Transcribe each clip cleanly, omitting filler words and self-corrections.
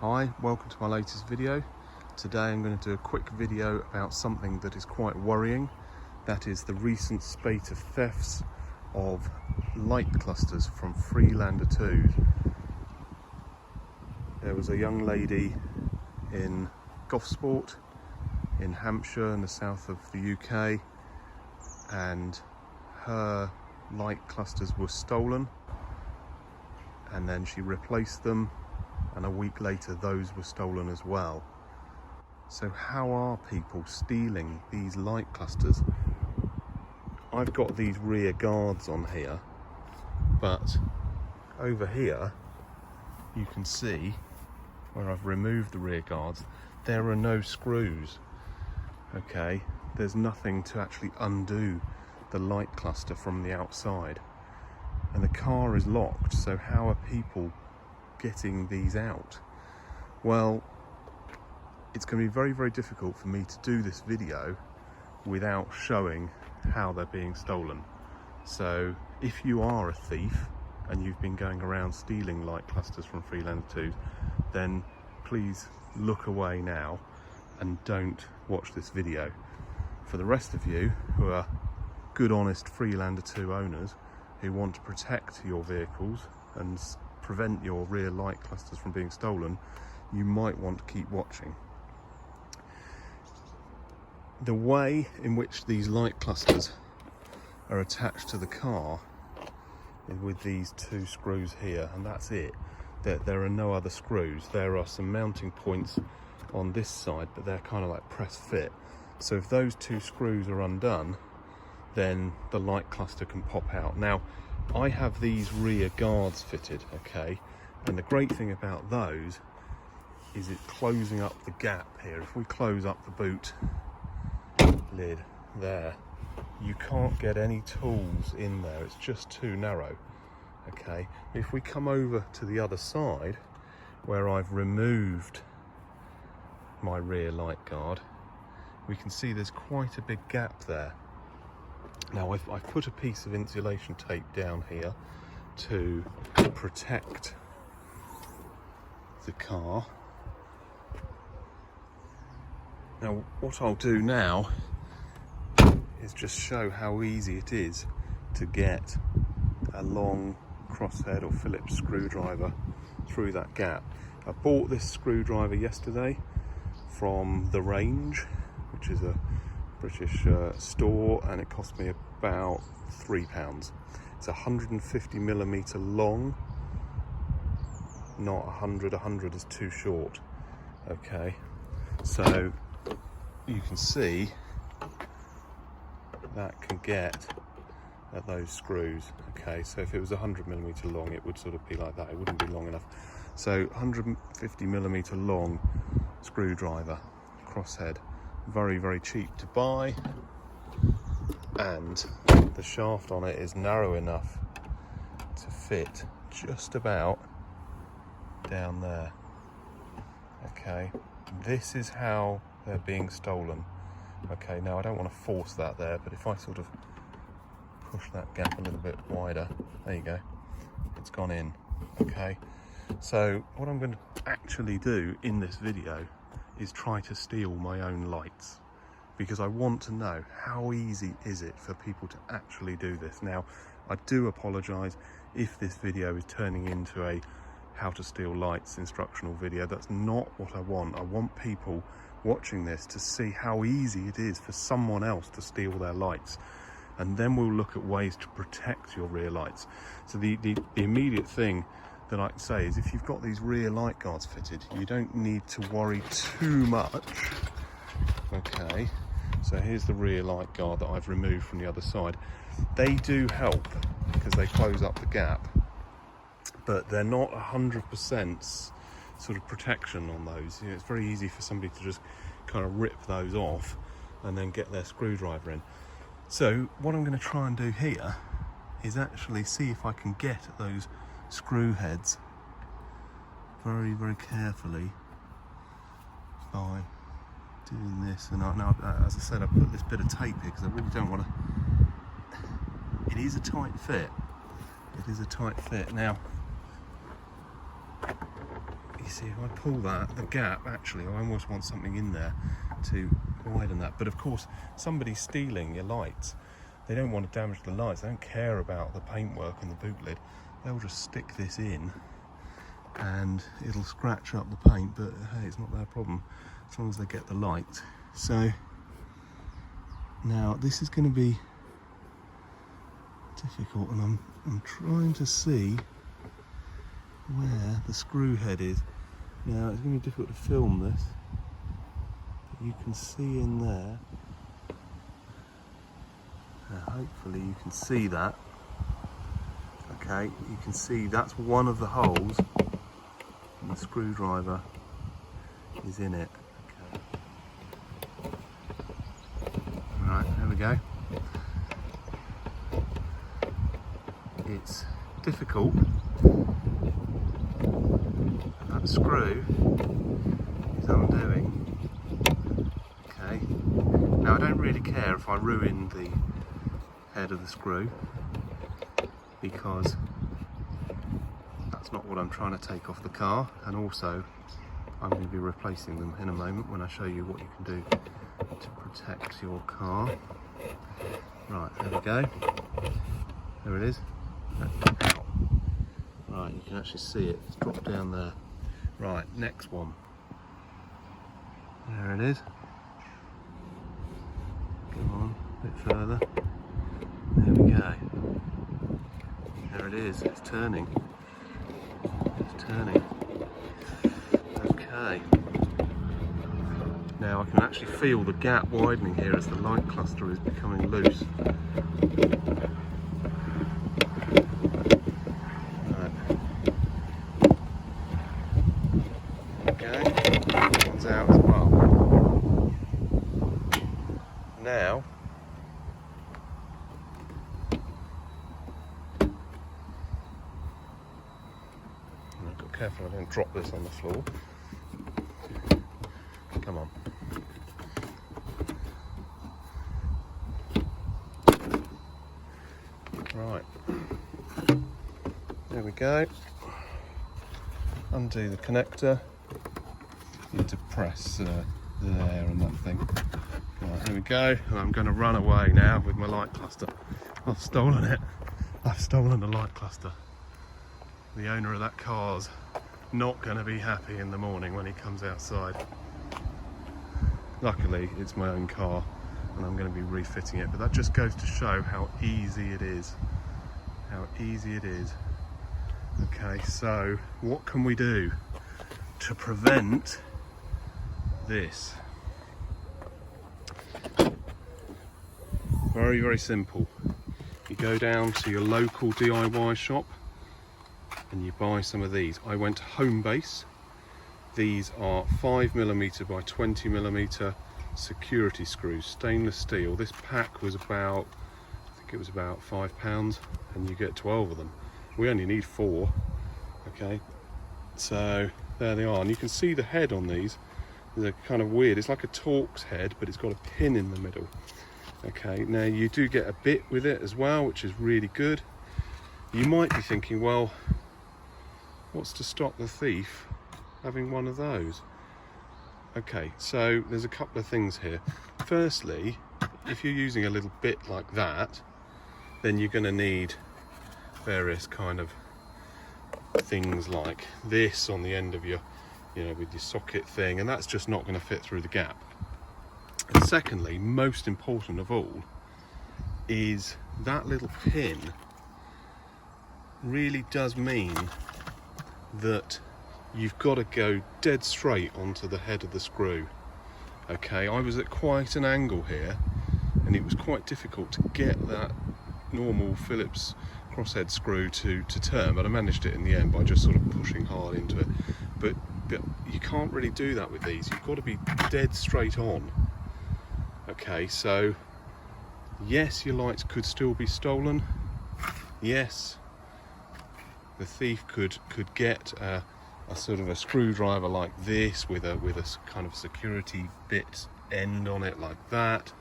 Hi, welcome to my latest video. Today I'm going to do a quick video about something that is quite worrying. That is the recent spate of thefts of light clusters from Freelander 2s. There was a young lady in Gosport in Hampshire in the south of the UK, and her light clusters were stolen, and then she replaced them, and a week later those were stolen as well. So how are people stealing these light clusters? I've got these rear guards on here, but over here you can see where I've removed the rear guards, there are no screws. Okay, there's nothing to actually undo the light cluster from the outside, and the car is locked. So how are people getting these out? Well, it's going to be very, very difficult for me to do this video without showing how they're being stolen. So if you are a thief and you've been going around stealing light clusters from Freelander 2s, then please look away now and don't watch this video. For the rest of you who are good, honest Freelander 2 owners who want to protect your vehicles and prevent your rear light clusters from being stolen, you might want to keep watching. The way in which these light clusters are attached to the car is with these two screws here, and that's it. There are no other screws. There are some mounting points on this side, but they're kind of like press fit. So if those two screws are undone, then the light cluster can pop out. Now, I have these rear guards fitted, okay, and the great thing about those is it's closing up the gap here. If we close up the boot lid there, you can't get any tools in there, it's just too narrow. Okay, if we come over to the other side where I've removed my rear light guard, we can see there's quite a big gap there. Now I've put a piece of insulation tape down here to protect the car. Now what I'll do now is just show how easy it is to get a long crosshead or Phillips screwdriver through that gap. I bought this screwdriver yesterday from The Range, which is a British store, and it cost me about £3. It's 150mm long, not 100. 100 is too short. Okay, so you can see that can get at those screws. Okay, so if it was 100mm long, it would sort of be like that. It wouldn't be long enough. So 150mm long screwdriver, crosshead, very, very cheap to buy, and the shaft on it is narrow enough to fit just about down there. Okay, this is how they're being stolen. Okay, now I don't want to force that there, but if I sort of push that gap a little bit wider, there you go, it's gone in. Okay, so what I'm going to actually do in this video is try to steal my own lights, because I want to know how easy is it for people to actually do this. Now, I do apologise if this video is turning into a how to steal lights instructional video. That's not what I want. I want people watching this to see how easy it is for someone else to steal their lights, and then we'll look at ways to protect your rear lights. So the immediate thing that I can say is, if you've got these rear light guards fitted, you don't need to worry too much. Okay, so here's the rear light guard that I've removed from the other side. They do help because they close up the gap, but they're not 100% sort of protection on those. You know, it's very easy for somebody to just kind of rip those off and then get their screwdriver in. So what I'm going to try and do here is actually see if I can get at those screw heads very, very carefully by doing this. And now, as I said, I put this bit of tape here because I really don't want to. It is a tight fit. It is a tight fit. Now, you see, if I pull that, the gap, actually, I almost want something in there to widen that. But of course, somebody's stealing your lights. They don't want to damage the lights. They don't care about the paintwork and the boot lid. They'll just stick this in and it'll scratch up the paint, but hey, it's not their problem as long as they get the light. So now this is going to be difficult, and I'm trying to see where the screw head is. Now it's going to be difficult to film this, but you can see in there. Now, hopefully you can see that. Okay, you can see that's one of the holes, and the screwdriver is in it. Okay. Right, there we go. It's difficult. That screw is undoing. Okay. Now I don't really care if I ruin the head of the screw, because that's not what I'm trying to take off the car, and also I'm going to be replacing them in a moment when I show you what you can do to protect your car. Right, there we go. There it is. Ow. Right, you can actually see it. It's dropped down there. Right, next one. There it is. Go on, a bit further. There we go. There it is. It's turning. It's turning. Okay. Now I can actually feel the gap widening here as the light cluster is becoming loose. Right. Okay. That one's out as well. Now careful I don't drop this on the floor. Come on. Right. There we go. Undo the connector. You need to press there and that thing. Right, there we go. And I'm going to run away now with my light cluster. I've stolen it. I've stolen the light cluster. The owner of that car's not going to be happy in the morning when he comes outside. Luckily it's my own car and I'm going to be refitting it, but that just goes to show how easy it is. How easy it is. Okay, so what can we do to prevent this? Very, very simple. You go down to your local DIY shop and you buy some of these. I went to Homebase. These are 5mm by 20mm security screws, stainless steel. This pack was about, I think it was about £5, and you get 12 of them. We only need 4. Okay, so there they are, and you can see the head on these. They're kind of weird. It's like a Torx head, but it's got a pin in the middle. Okay, now you do get a bit with it as well, which is really good. You might be thinking, well, what's to stop the thief having one of those? Okay, so there's a couple of things here. Firstly, if you're using a little bit like that, then you're going to need various kind of things like this on the end of your, with your socket thing, and that's just not going to fit through the gap. And secondly, most important of all, is that little pin really does mean that you've got to go dead straight onto the head of the screw. Okay, I was at quite an angle here and it was quite difficult to get that normal Phillips crosshead screw to turn, but I managed it in the end by just sort of pushing hard into it. But you can't really do that with these. You've got to be dead straight on. Okay, so yes, your lights could still be stolen. Yes, the thief could get a sort of a screwdriver like this with a kind of security bit end on it like that.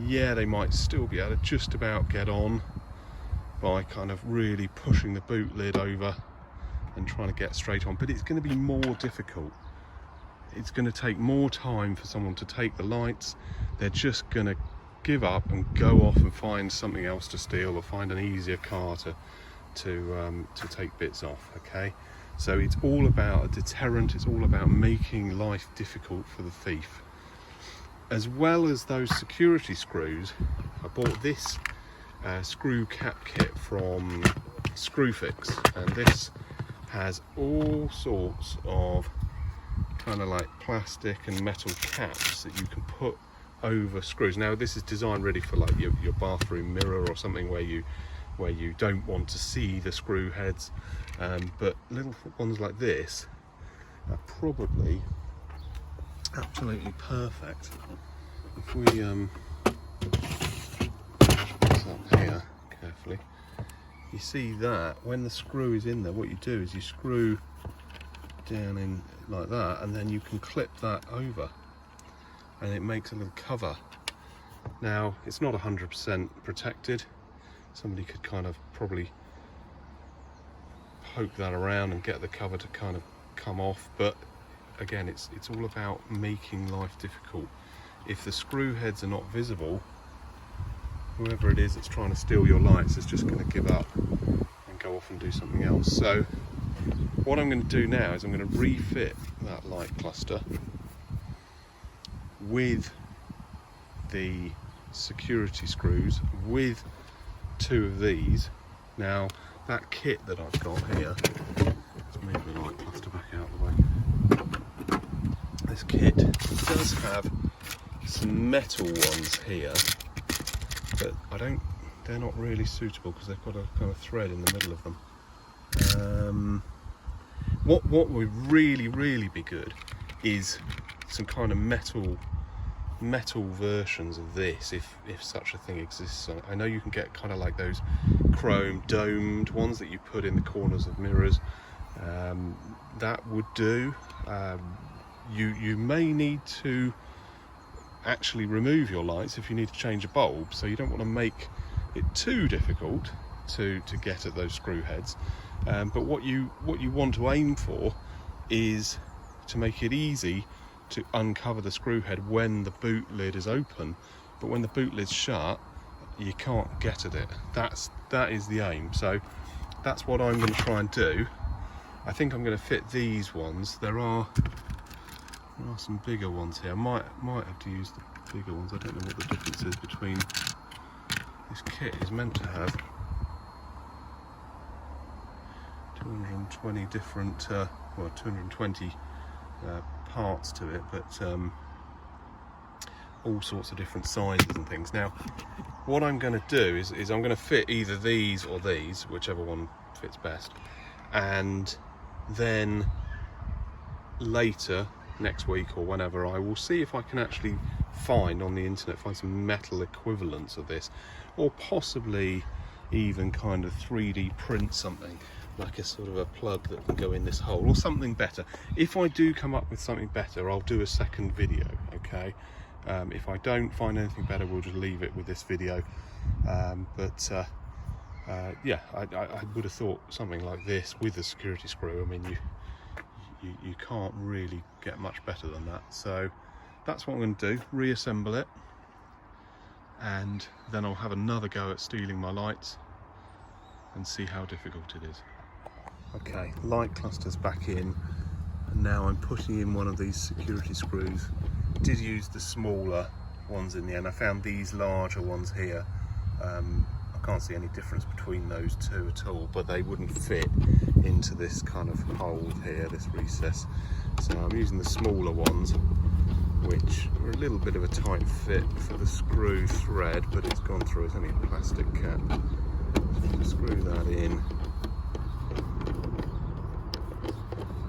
Yeah, they might still be able to just about get on by kind of really pushing the boot lid over and trying to get straight on, but it's going to be more difficult. It's going to take more time for someone to take the lights. They're just going to give up and go off and find something else to steal, or find an easier car to take bits off. Okay, so it's all about a deterrent. It's all about making life difficult for the thief. As well as those security screws, I bought this screw cap kit from Screwfix, and this has all sorts of kind of like plastic and metal caps that you can put over screws. Now this is designed really for like your bathroom mirror or something where you don't want to see the screw heads, but little ones like this are probably absolutely perfect. If we this up here carefully, you see that when the screw is in there, what you do is you screw down in like that, and then you can clip that over and it makes a little cover. Now it's not 100% protected. Somebody could kind of probably poke that around and get the cover to kind of come off, but again, it's all about making life difficult. If the screw heads are not visible, whoever it is that's trying to steal your lights is just going to give up and go off and do something else. So what I'm going to do now is I'm going to refit that light cluster with the security screws, with 2 of these. Now that kit that I've got here, let's move the light cluster back out of the way. This kit does have some metal ones here, but they're not really suitable because they've got a kind of thread in the middle of them. What would really be good is some kind of metal versions of this, if such a thing exists. I know you can get kind of like those chrome domed ones that you put in the corners of mirrors. That would do. You may need to actually remove your lights if you need to change a bulb, so you don't want to make it too difficult to get at those screw heads. But what you want to aim for is to make it easy to uncover the screw head when the boot lid is open, but when the boot lid's shut, you can't get at it. That is the aim. So that's what I'm going to try and do. I think I'm going to fit these ones. There are some bigger ones here. I might have to use the bigger ones. I don't know what the difference is between. This kit is meant to have 220 different, 220 parts to it, but all sorts of different sizes and things. Now, what I'm going to do is I'm going to fit either these or these, whichever one fits best, and then later, next week or whenever, I will see if I can actually find on the internet, find some metal equivalents of this, or possibly even kind of 3D print something, like a sort of a plug that can go in this hole, or something better. If I do come up with something better, I'll do a second video, okay? If I don't find anything better, we'll just leave it with this video. Yeah, I would have thought something like this with a security screw. I mean, you can't really get much better than that. So that's what I'm going to do, reassemble it, and then I'll have another go at stealing my lights and see how difficult it is. Okay, light cluster's back in, and now I'm putting in one of these security screws. Did use the smaller ones in the end. I found these larger ones here. I can't see any difference between those two at all, but they wouldn't fit into this kind of hole here, this recess. So I'm using the smaller ones, which are a little bit of a tight fit for the screw thread, but it's gone through. It's only a plastic cap. So screw that in.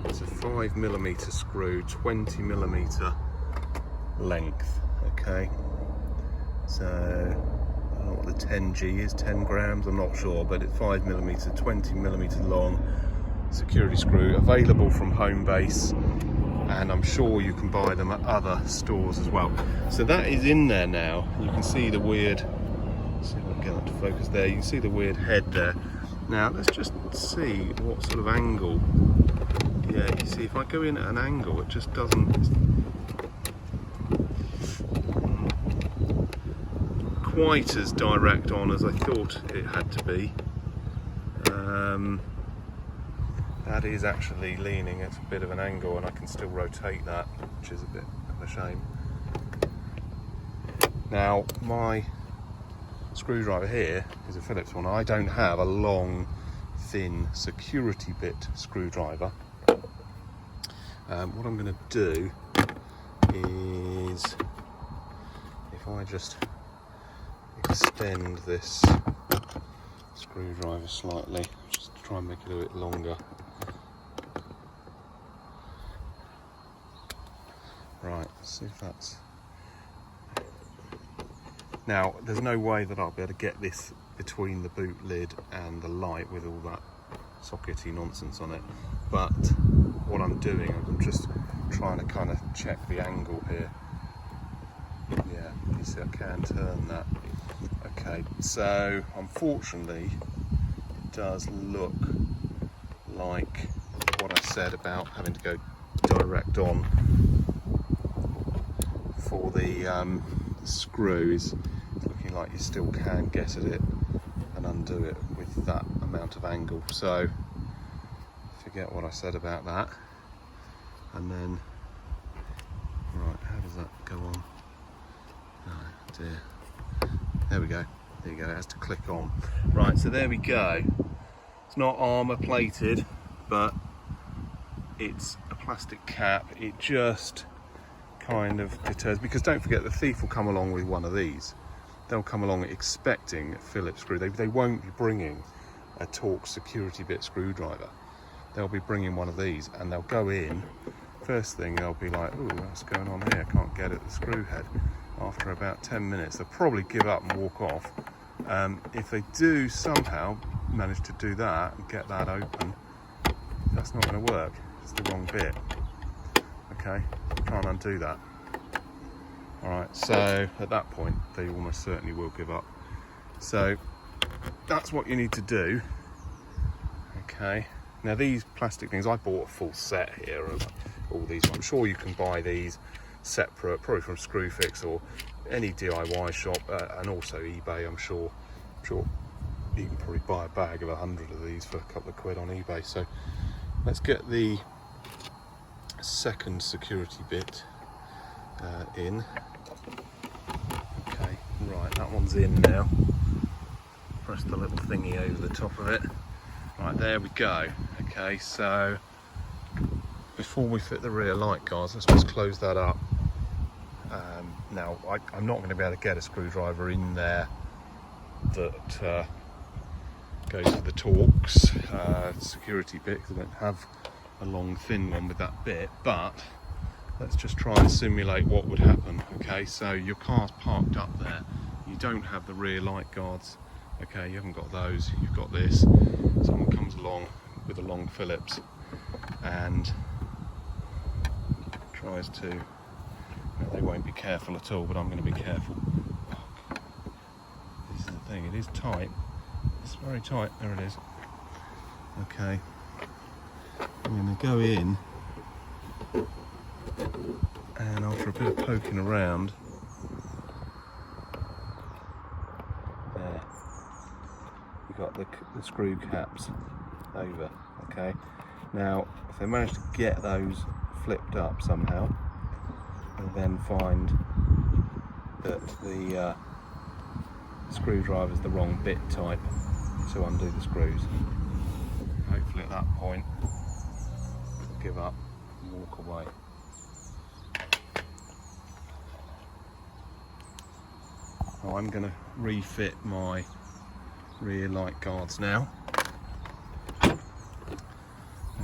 It's a 5mm screw, 20mm length. Okay, so I don't know what the 10G is, 10 grams, I'm not sure, but it's 5mm, 20mm long security screw, available from Homebase, and I'm sure you can buy them at other stores as well. So that is in there now. You can see the weird, see if I can get that to focus there, you can see the weird head there. Now let's just see what sort of angle. Yeah, you see if I go in at an angle, it just doesn't quite as direct on as I thought it had to be. That is actually leaning at a bit of an angle, and I can still rotate that, which is a bit of a shame. Now my screwdriver here is a Phillips one. I don't have a long, thin security bit screwdriver. What I'm going to do is, if I just extend this screwdriver slightly, just to try and make it a bit longer. Right, let's see if that's... Now, there's no way that I'll be able to get this between the boot lid and the light with all that sockety nonsense on it. But what I'm doing, I'm just trying to kind of check the angle here. Yeah, you see I can turn that. Okay, so unfortunately it does look like what I said about having to go direct on for the screw is looking like you still can get at it and undo it with that amount of angle. So forget what I said about that. And then, right, how does that go on? Oh dear. There we go. There you go. It has to click on. Right, so there we go. It's not armour plated, but it's a plastic cap. It just kind of deters, because don't forget the thief will come along with one of these. They'll come along expecting a Phillips screw. They won't be bringing a Torx security bit screwdriver. They'll be bringing one of these, and they'll go in. First thing they'll be like, "Oh, what's going on here? I can't get at the screw head." After about 10 minutes, they'll probably give up and walk off. If they do somehow manage to do that and get that open, that's not going to work. It's the wrong bit. Okay, you can't undo that. All right, so at that point, they almost certainly will give up. So that's what you need to do. Okay, now these plastic things, I bought a full set here of all these. I'm sure you can buy these separate, probably from Screwfix or any DIY shop, and also eBay. I'm sure you can probably buy a bag of 100 of these for a couple of quid on eBay. So let's get the second security bit in. Okay, right, that one's in now. Press the little thingy over the top of it. Right, there we go. Okay, so before we fit the rear light guards, let's just close that up. Now, I'm not going to be able to get a screwdriver in there that goes with the Torx security bit, because I don't have a long thin one with that bit, but let's just try and simulate what would happen. Okay, so your car's parked up there, you don't have the rear light guards. Okay, you haven't got those, you've got this. Someone comes along with a long Phillips and tries to, no, they won't be careful at all, but I'm going to be careful. This is the thing, it is tight, it's very tight, there it is. Okay, I'm going to go in, and after a bit of poking around, there, you've got the screw caps over. Okay, now if they manage to get those flipped up somehow, and then find that the screwdriver is the wrong bit type to undo the screws, hopefully at that point they'll give up and walk away. Now I'm going to refit my rear light guards now.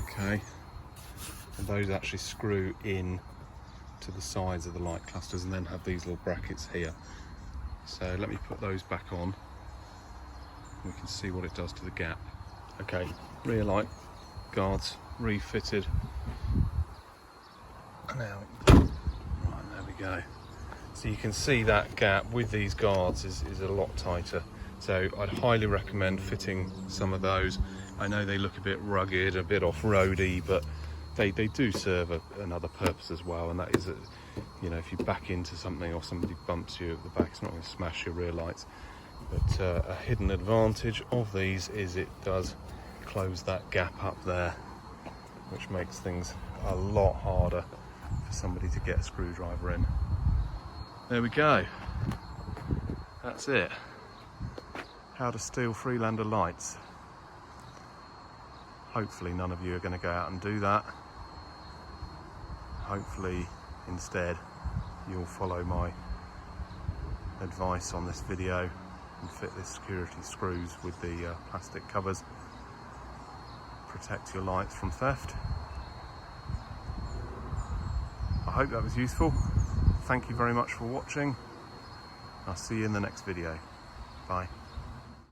Okay, and those actually screw in to the sides of the light clusters and then have these little brackets here. So let me put those back on. We can see what it does to the gap. Okay, rear light guards refitted. Now, right, there we go. So you can see that gap with these guards is a lot tighter. So I'd highly recommend fitting some of those. I know they look a bit rugged, a bit off-roady, but they do serve another purpose as well, and that is, you know, if you back into something or somebody bumps you at the back, it's not going to smash your rear lights. But a hidden advantage of these is it does close that gap up there, which makes things a lot harder for somebody to get a screwdriver in. There we go. That's it. How to steal Freelander lights. Hopefully none of you are going to go out and do that. Hopefully instead you'll follow my advice on this video and fit the security screws with the plastic covers. Protect your lights from theft. I hope that was useful. Thank you very much for watching. I'll see you in the next video. Bye.